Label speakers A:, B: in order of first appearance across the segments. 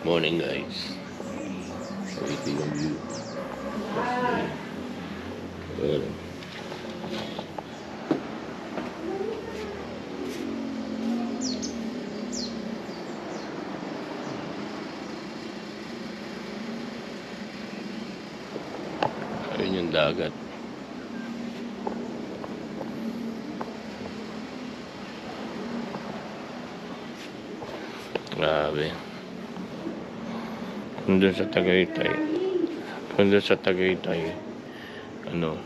A: Morning guys. So ito yung view. Well, ayun yung dagat. Grabe. Doon sa Tagaytay. Doon sa Tagaytay. Ano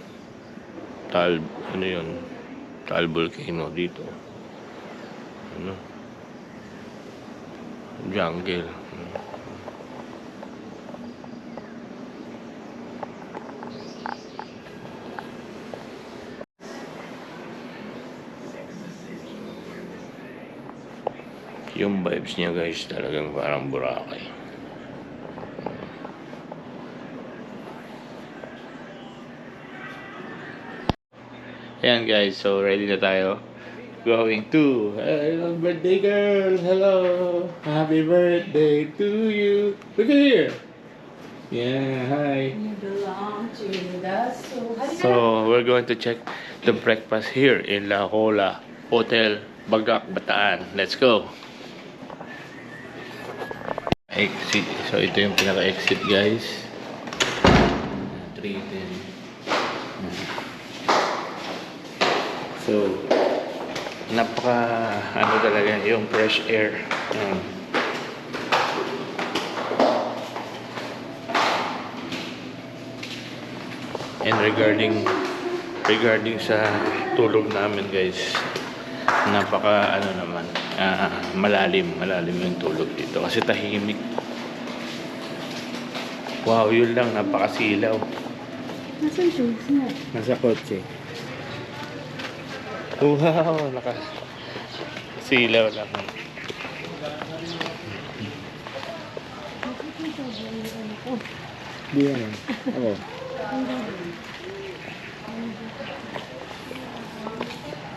A: yun? Taal volcano dito. Ano? Jungle. Yung vibes niya guys talagang parang Boracay. Ayan guys, so ready na tayo. Going to hello birthday girl, hello, happy birthday to you. Look at here. Yeah, hi.
B: You belong to the soul.
A: So we're going to check the breakfast here in La Jolla Hotel, Bagak, Bataan. Let's go. Exit. So ito yung pinaka-exit guys. 310. So napaka ano talaga yung fresh air. And regarding sa tulog namin guys, napaka ano naman, malalim yung tulog dito kasi tahimik. Wow, yun lang, napakasilaw.
B: Nasaan siya?
A: Nasa kotse. Wow, nakasilaw lang. Di yan. Oo.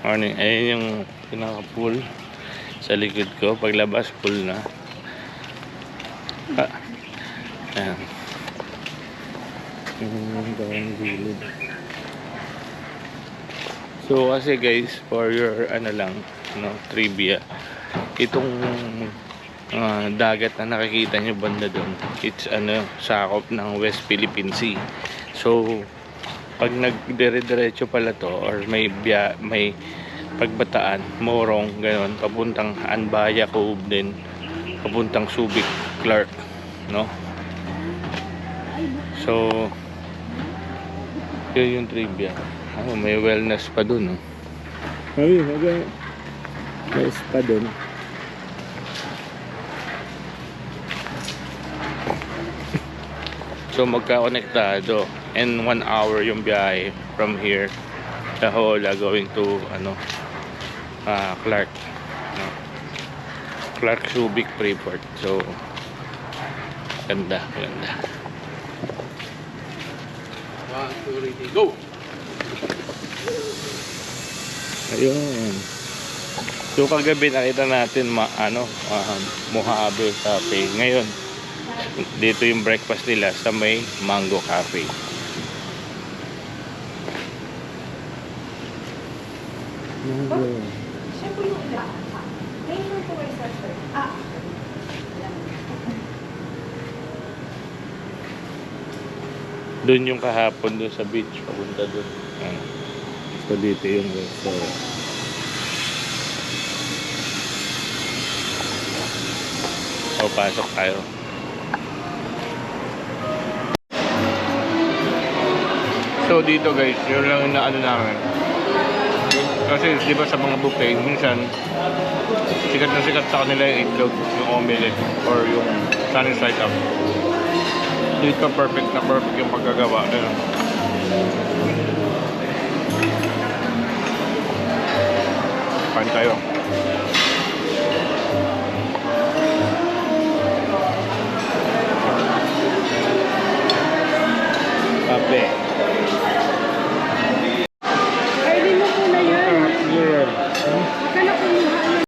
A: Morning. Ayun yung pinaka-pool sa likod ko. Paglabas, pool na. Ayan. Yung gilid. So kasi guys, for your trivia, itong dagat na nakikita nyo banda doon, it's sakop ng West Philippine Sea. So pag nagdire-diretso pala to or may pagbataan, Morong, gano'n, papuntang Anbaya Cove din, papuntang Subic, Clark, no? So yun yung trivia. May wellness pa dun, no? May wellness pa dun. So magka-konektado and 1 hour yung biyahe from here sa Jolla going to Clark, no? Clark Subic Freeport. So ganda. 1, 2, 3, go! Ayun. So kagabi nakita natin Mojave Cafe. Ngayon dito yung breakfast nila sa may Mango Cafe.
B: Siya po yung iba. Ngayon po kayo sa shirt.
A: Doon yung kahapon doon sa beach, papunta doon. So dito yung restaurant. O, pasok tayo. So dito guys, yun lang na namin. Kasi di ba sa mga buffet, minsan sikat na sikat sa kanila yung itlog, yung omelette, or yung sunny side up. Dito perfect yung pagkagawa. Kain tayo. Kape.
B: Pwede mo po na yan. Baka na kumuha yan.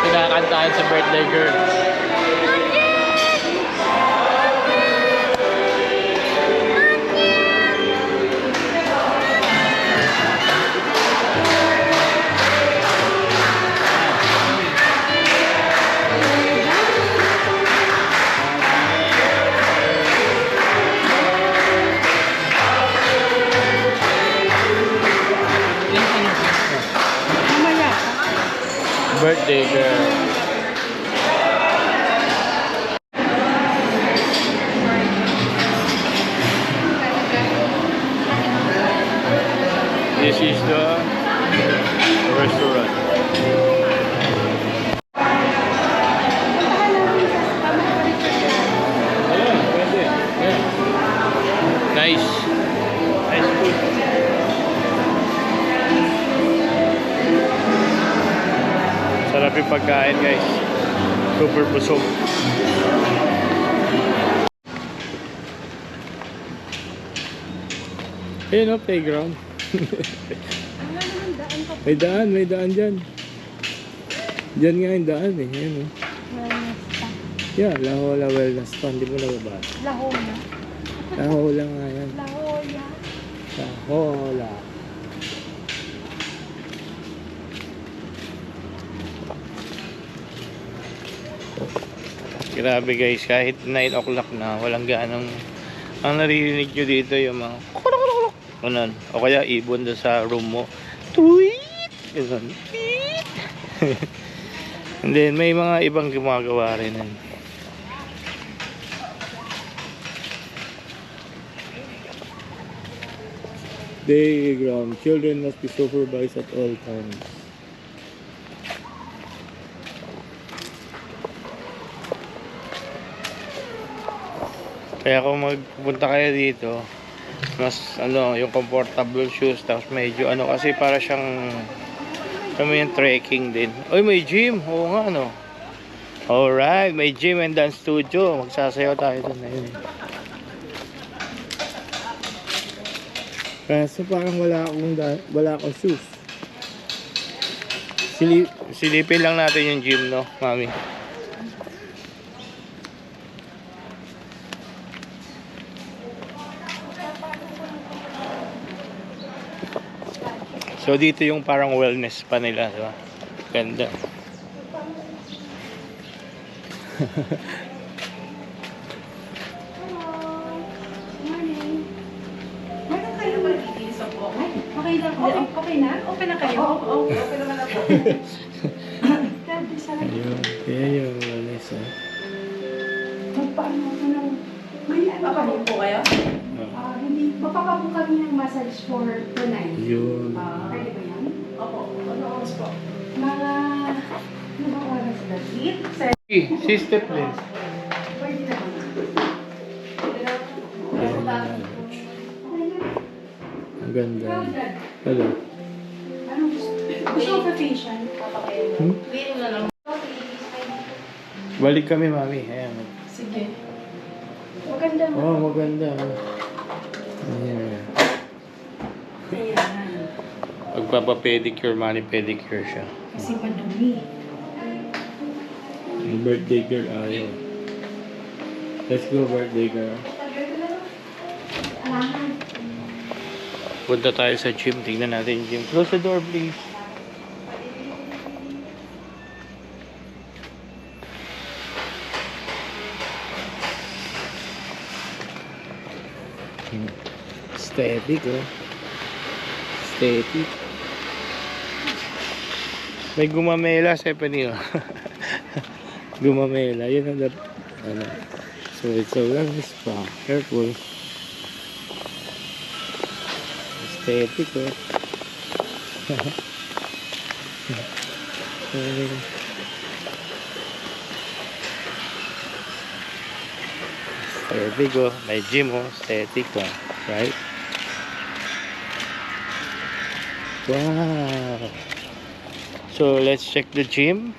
A: Kinakantahan sa birthday girl.
B: Mamaya.
A: Birthday girl. This is the restaurant.
B: Puntahan natin sa tamang palitan.
A: Ayun, pwede. Yeah. Nice. Nice food. Sarap yung pagkain, guys. Super busog. Ayun o, playground.
B: Wala naman daan pa.
A: May daan dyan. Dyan nga yung daan eh. Ayun o.
B: Wellness pa.
A: Yeah, La Jolla Wellness Fund. Di mo nababasa.
B: Lahona.
A: La Jolla nga yan.
B: Lahoya.
A: La Jolla. Grabe guys, kahit 9 o'clock na, walang ganong ang naririnig nyo dito yung mga kukulok ganun. O kaya ibon doon sa room mo. Tweet! Ganun. Tweet! And then may mga ibang gumagawa rin. Playground. Children must be supervised at all times. Kaya kung magpunta kayo dito, mas yung comfortable shoes, tapos medyo kasi para siyang yung trekking din. Oy, may gym. Oo nga Alright, may gym and dance studio. Magsasayaw tayo doon na yun. Kaso parang wala akong shoes. Silipin lang natin yung gym, no, mami. So dito yung parang wellness pa nila, diba? Ganda.
B: Morning. Meron kayo mag-iisa po? Okay lang. Okay na? Okay na kayo? Oo. Okay naman ako. Grabe sa lang.
A: Ayun yung wellness,
B: Magpaano ako ng... May ano kayo po kayo? Hindi. Magpapabook kami ng massage for tonight.
A: Yun.
B: Pwede ba yan?
C: Opo, ano oras po?
B: Mga... Ano ba oras na? 8?
A: Sister please.
B: Pwede na ba?
A: Ang ganda. Hello.
B: Anong gusto? Gusto ko pa facial?
C: Meron na lang.
A: Balik kami, mami. Ayan.
B: Sige. Maganda mo.
A: Oh, maganda. Ayan.
B: Ayan.
A: Magpapa-pedicure, mani-pedicure siya.
B: Kasi madumi.
A: Yung birthday girl ayaw. Let's go, birthday girl.
B: Alangan.
A: Punta tayo sa gym. Tingnan natin yung gym. Close the door, please. Aesthetic, Aesthetic. May gumamela, Stephanie, Gumamela. Yun ang So, it's a wellness spa. Careful. Aesthetic, Aesthetic, May gym, Aesthetic, Right? Wow! So let's check the gym.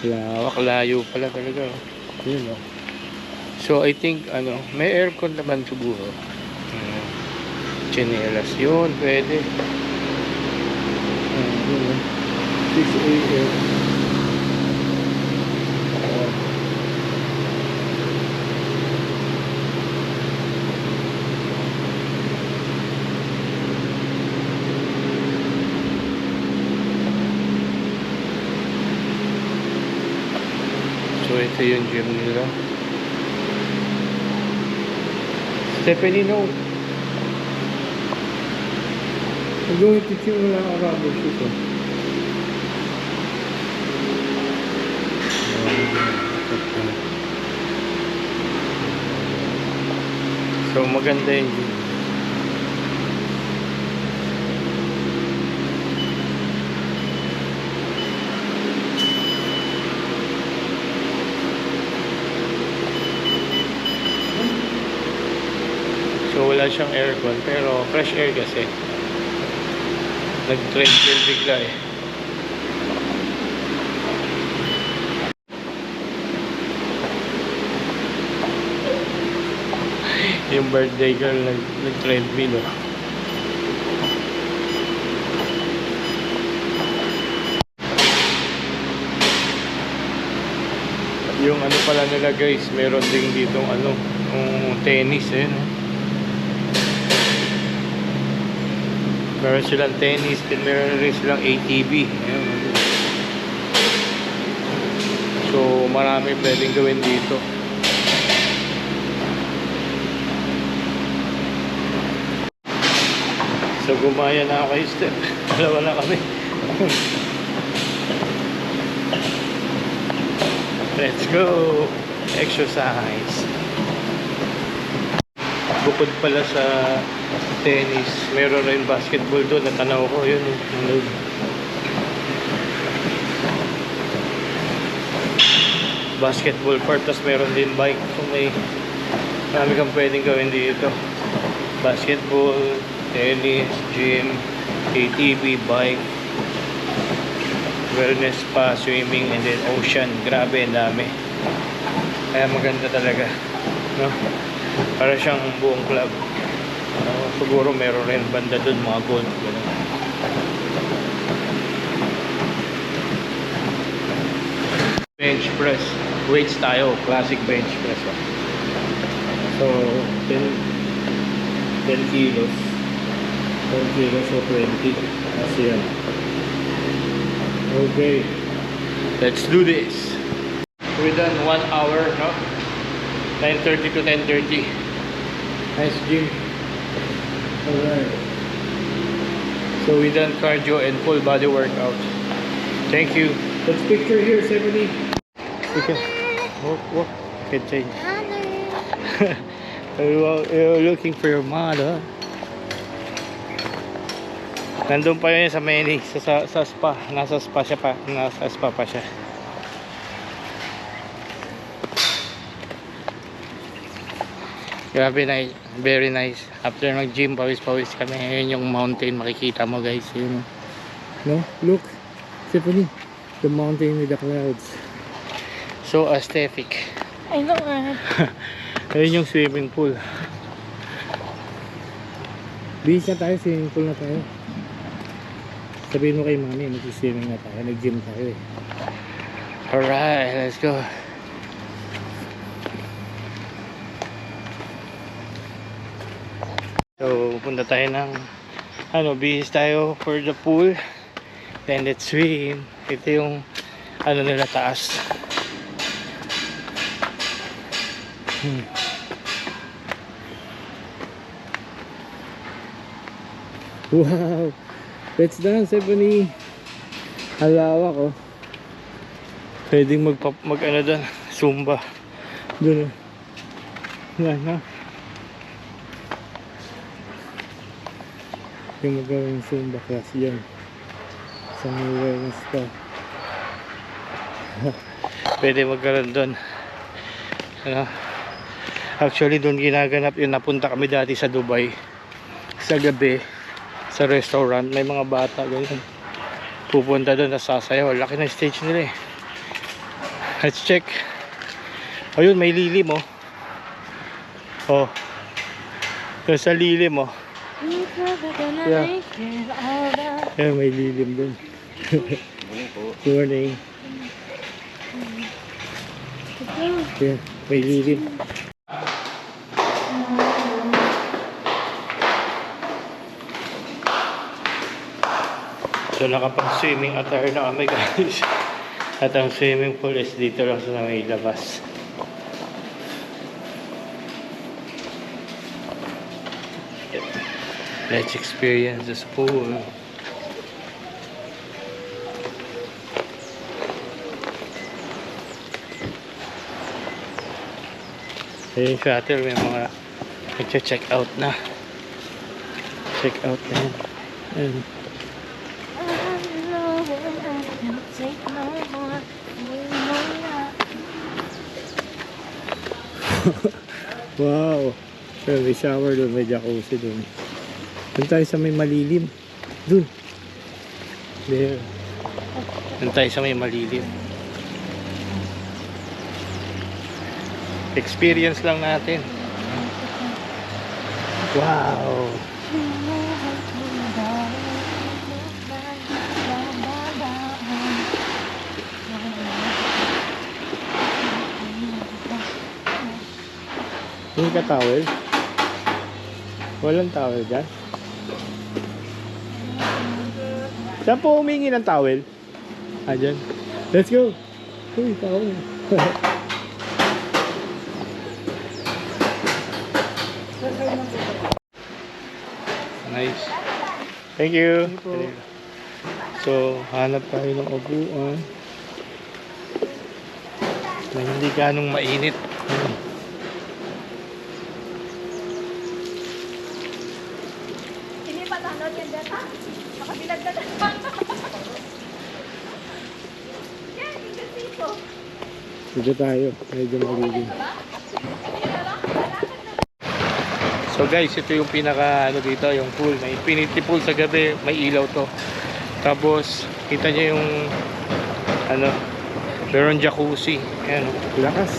A: Lawak, layo pala talaga. Yun, oh. So I think may aircon naman siguro. Chinelas yun, pwede. 6 a.m. So ito yung gym nila. Stephanie, no. I'm going to gym wala around the shoot. So maganda yung gym. So wala siyang aircon pero fresh air kasi. Nag-treadmill bigla eh. Yung birthday girl nag-treadmill oh. Yung pala nila guys, meron ding ditong tennis eh no? Meron silang tennis, din meron rin silang ATV. Ayan. So marami pwedeng gawin dito. So gumaya na ako kay Step. Dalawa na kami. Let's go! Exercise! Bukod pala sa tennis, meron rin basketball doon. Natanaw ko yun. Basketball court, tapos meron din bike. So marami kang pwedeng gawin dito. Basketball, tennis, gym, ATV, bike, wellness spa, swimming, and then ocean. Grabe, ang dami. Kaya maganda talaga, no? Para siyang buong club. Siguro meron rin banda dun, mga golf, gano'n. Bench press, weights tayo, classic bench press. So 10 kilos. 10 kilos o 20. Kasi yan. Okay. Let's do this. We done 1 hour, no? 9:30 to 10:30. Nice gym. Alright. So we done cardio and full body workout. Thank you. Let's picture here, 70. Okay. What? Can change. You're looking for your mother. Nandun pa yun sa Manny, sa spa. Nasa spa siya pa. Nasa spa pa siya. Grabe, nice. Very nice. After mag-gym, pawis-pawis kami. Ayun yung mountain makikita mo guys. Yun. No? Look. Stephanie. The mountain with the clouds. So aesthetic.
B: I know.
A: Ayun yung swimming pool. Bihis na tayo, swimming pool na tayo. Sabihin mo kay mami, nag-swimming na tayo, nag-gym tayo eh. Alright, let's go. So, punta tayo ng bihis tayo for the pool. Then let's swim. Ito yung nila taas. Wow! Let's dance, Ebony! Halawak oh. Pwedeng mag doon, Zumba. Doon oh. Yan na. Yung magawin Zumba class yan. Sa wellness pa. Pwede magkaroon doon. Actually doon ginaganap yung napunta kami dati sa Dubai. Sa gabi. sa restaurant. May mga bata ganyan. Pupunta doon na sasayaw. Laki na stage nila eh. Let's check. Ayun, may lilim oh. Oh. Doon sa lilim oh. Yeah. Yeah, may lilim doon. Good morning. Yeah, may lilim. So nakapag-swimming attire na kami guys. At ang swimming pool is dito lang sa may labas. Let's experience this pool. Ayun yung shuttle, may mga nagche-check out na. Check out na yun. Ayun. Wow! So, may shower doon, may jacuzzi doon. Doon tayo sa may malilim. Doon. There. Doon tayo sa may malilim. Experience lang natin. Wow! Hindi ka towel? Walang towel dyan? Saan po humingi ng towel? Ah, dyan. Let's go! Uy, towel. Nice. Thank you. So, hanap tayo ng upuan na hindi ganong mainit.
B: Hindi pa tanod yan data. Makabilag na data. Yan, yung dito.
A: Dito tayo. Medyo magiging. So guys, ito yung pinaka ano dito, yung pool. May infinity pool sa gabi, may ilaw to. Tapos, kita nyo yung ano, meron jacuzzi. Ayan, lakas.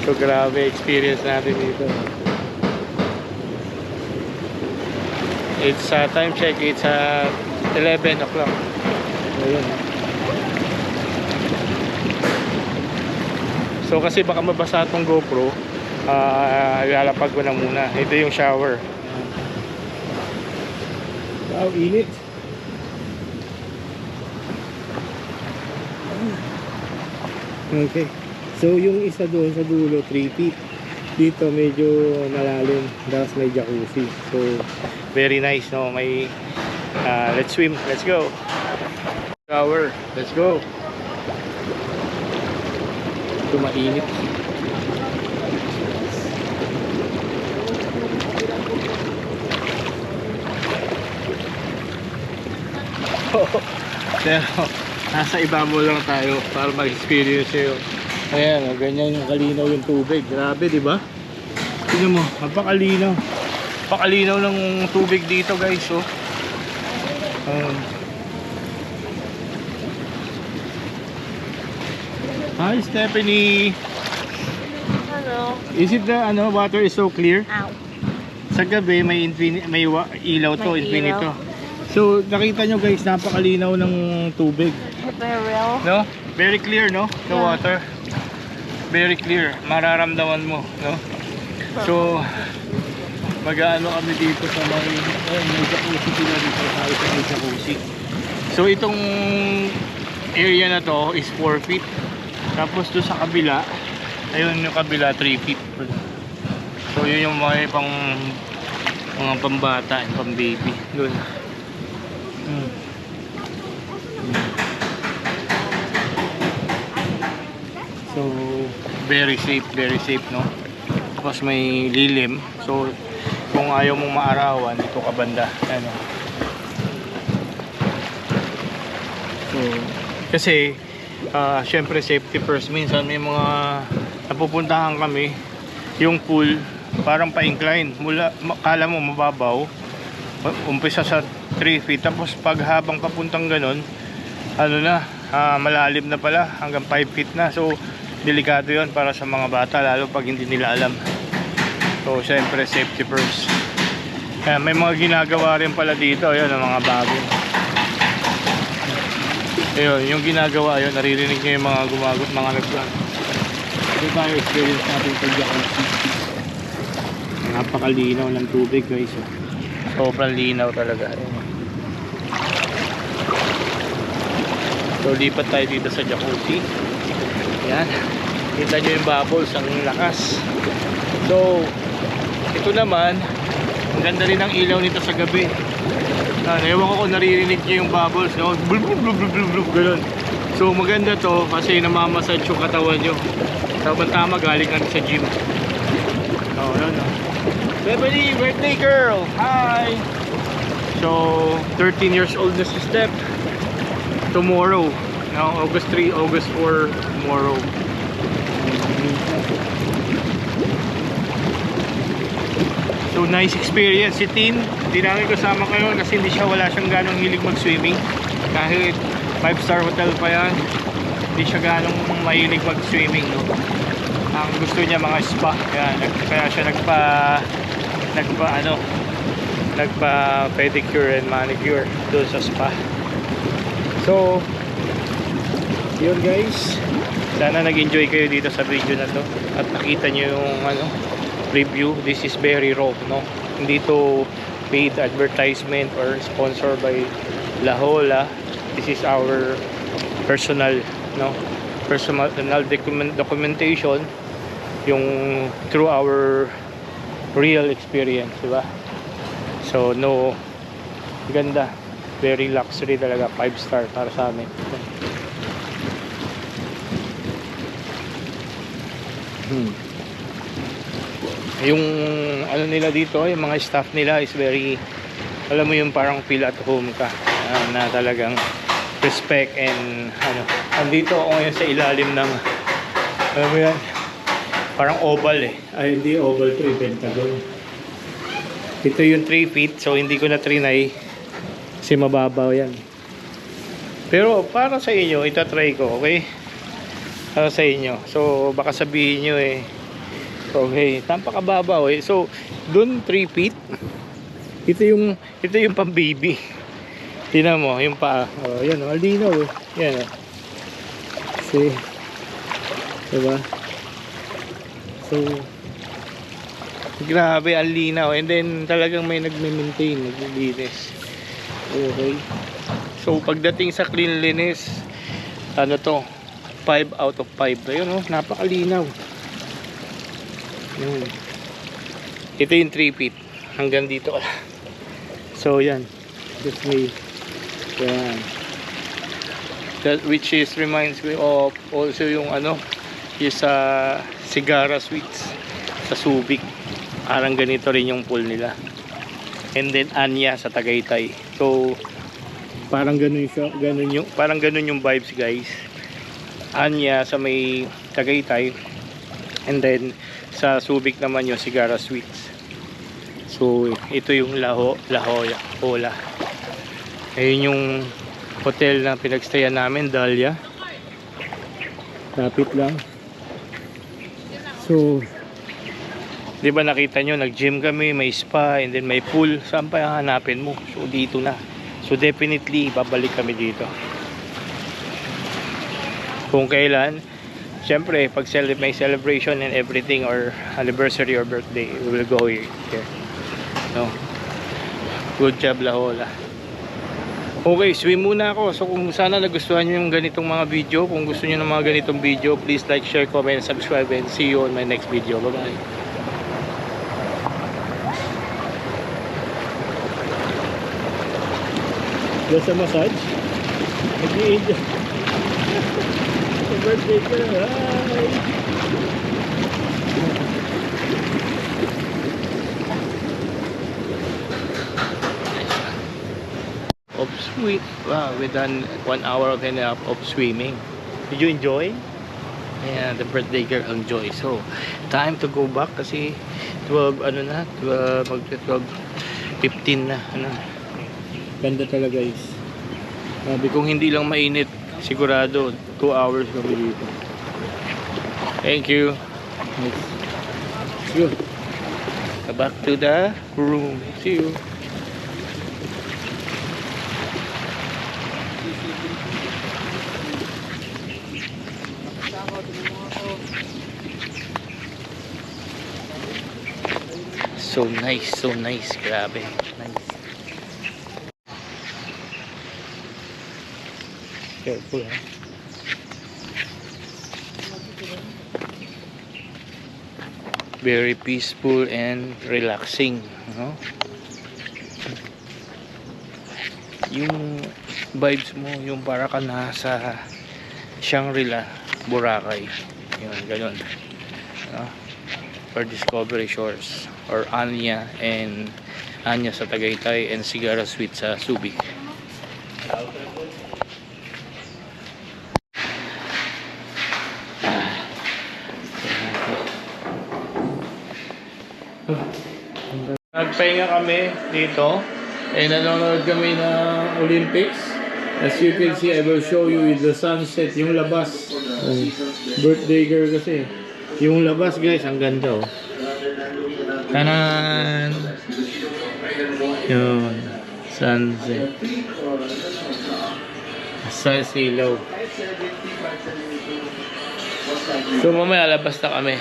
A: So grabe experience natin dito. It's time check, it's 11 o'clock. Ayan. So kasi baka mabasa itong GoPro, ilalapag ko na muna. Ito yung shower. Wow, init. Okay. So yung isa doon sa dulo, 3 feet. Dito medyo malalim. Tapos may jacuzzi. So very nice, no? May let's swim. Let's go. Shower. Let's go. Ito mainit. Pero nasa ibabaw lang tayo para mag-experience yun. Ayan, ganyan yung kalinaw yung tubig. Grabe, di ba? Tingnan mo, napakalinaw. Napakalinaw ng tubig dito, guys. Oh. Hi, Stephanie.
C: Hello.
A: Is it the water is so clear?
C: Ow.
A: Sa gabi may ilaw to,
C: May
A: infinito.
C: ilaw.
A: So nakita nyo guys, napakalinaw ng tubig.
C: Very real.
A: No? Very clear, no? The
C: Yeah.
A: water. Very clear. Mararamdaman mo, no? So mag-aano kami dito sa may jacuzzi sila dito tayo sa may jacuzzi. So itong area na to is 4 feet. Tapos doon sa kabila, ayun yung kabila 3 feet. So yun yung mga pambata, pang baby doon. So very safe, no? Tapos may lilim. So kung ayaw mong maarawan, dito ka banda. Ano? So kasi syempre safety first. Minsan may mga napupuntahan kami yung pool parang pa-incline mula, kala mo mababaw, umpisa sa 3 feet, tapos pag habang papuntang ganon, ano na, malalim na pala, hanggang 5 feet na. So delikado yon para sa mga bata, lalo pag hindi nila alam. So syempre safety first. Kaya may mga ginagawa rin pala dito, ayun ang mga bago. Ayun, yung ginagawa yun, naririnig nyo yung mga gumagot, mga nagplan. Ito tayo experience natin sa jacuzzi. Napakalinaw ng tubig guys. Sobrang linaw talaga. So lipat tayo dito sa jacuzzi. Yan. Kita nyo yung bubbles, ang lakas. So ito naman, ang ganda rin ng ilaw nito sa gabi. Ewan ko kung naririnig nyo yung bubbles, no? Blub, blub, blub, blub, blub, blub, ganun. So maganda to kasi namamassage yung katawan nyo. Tama galing ka sa gym. Oh, yun, no? Beverly, birthday girl! Hi! So 13 years old na si Steph. Tomorrow, no? August 3, August 4, tomorrow. So nice experience. Si Tin, hindi namin kasama kayo kasi wala siyang ganong hilig mag-swimming. Kahit 5-star hotel pa yan, hindi siya ganong mahilig mag-swimming, no? Ang gusto niya mga spa. Kaya siya nagpa pedicure and manicure doon sa spa. So yun guys, sana nag-enjoy kayo dito sa video na to at nakita nyo yung review. This is very raw, no? Hindi to paid advertisement or sponsored by La Jolla. This is our personal, no? Personal documentation, yung through our real experience, diba? So no, ganda, very luxury talaga, 5-star para sa amin. Yung ano nila dito, yung mga staff nila is very, alam mo yung parang feel at home ka, na talagang respect and andito ako ngayon sa ilalim ng, alam mo yan, parang oval ay hindi oval to, pentagon. Ito yung 3 feet, so hindi ko na trinay kasi mababaw yan. Pero para sa inyo, itatry ko, okay? Para sa inyo. So baka sabihin nyo okay, napakababaw So dun 3 feet, ito yung pang baby. Tingnan mo yung paa. Oh, yan, malinaw Yan See? Diba? So grabe, ang linaw. And then talagang may nagme-maintain, naglilinis. Okay. So pagdating sa cleanliness, ano to, 5 out of 5. Ayun, napakalinaw. Ito yung 3 feet hanggang dito. So yan, that's me. Yan. That which is reminds me of also yung yung sa Sigara Suites sa Subic. Parang ganito rin yung pool nila. And then Anya sa Tagaytay. So parang ganun yung vibes guys. Anya sa may Tagaytay, and then sa Subic naman yung Sigara Suites. So ito yung La Jolla. Ayun yung hotel na pinagstayan namin, Dahlia. Lapit lang. So di ba nakita nyo, nag-gym kami, may spa, and then may pool. Saan pa hanapin mo? So dito na. So definitely babalik kami dito kung kailan. Siyempre pag may celebration and everything, or anniversary or birthday, we will go here. No? Good job La Jolla. Okay, swim muna ako. So kung sana nagustuhan nyo yung ganitong mga video, kung gusto nyo ng mga ganitong video, please like, share, comment, and subscribe, and see you on my next video. Bye bye. There's a massage. Nag-i-enjoy. Birthday ko. Hi! Wow, we done 1 hour and a half of swimming. Did you enjoy? Yeah, the birthday girl ang Joy. So, time to go back kasi 12, ano na, 12, mag-12:15 na, ano. Ganda talaga guys. Sabi kung hindi lang mainit, sigurado 2 hours kami dito. Thank you. See you. Back to the room. See you. So nice, so nice. Grabe. Nice. Careful, ha? Very peaceful and relaxing, no? Yung vibes mo, yung para ka nasa Shangri-La, Boracay. Yun, ganun. No? Or Discovery Shores or Anya sa Tagaytay and Sigara Suite sa Subic. Nagpahinga kami dito nanonood kami ng Olympics. As you can see, I will show you with the sunset, yung labas. Birthday girl kasi. Yung labas guys, ang ganda oh. Tanan! Yun. Sunset. Sa silaw. So mamaya labas na kami.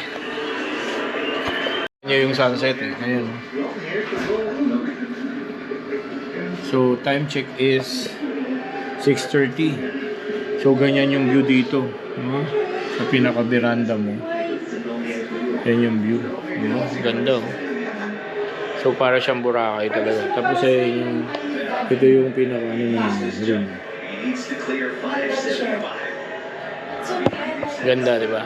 A: Yung sunset eh. Ayun. So time check is 6:30. So ganyan yung view dito, no? Sa pinaka-veranda mo. Yan yung view, no? Ganda oh. So para siyang Boracay talaga. Tapos ito yung pinaka-ano naman, room. Ganda, di ba?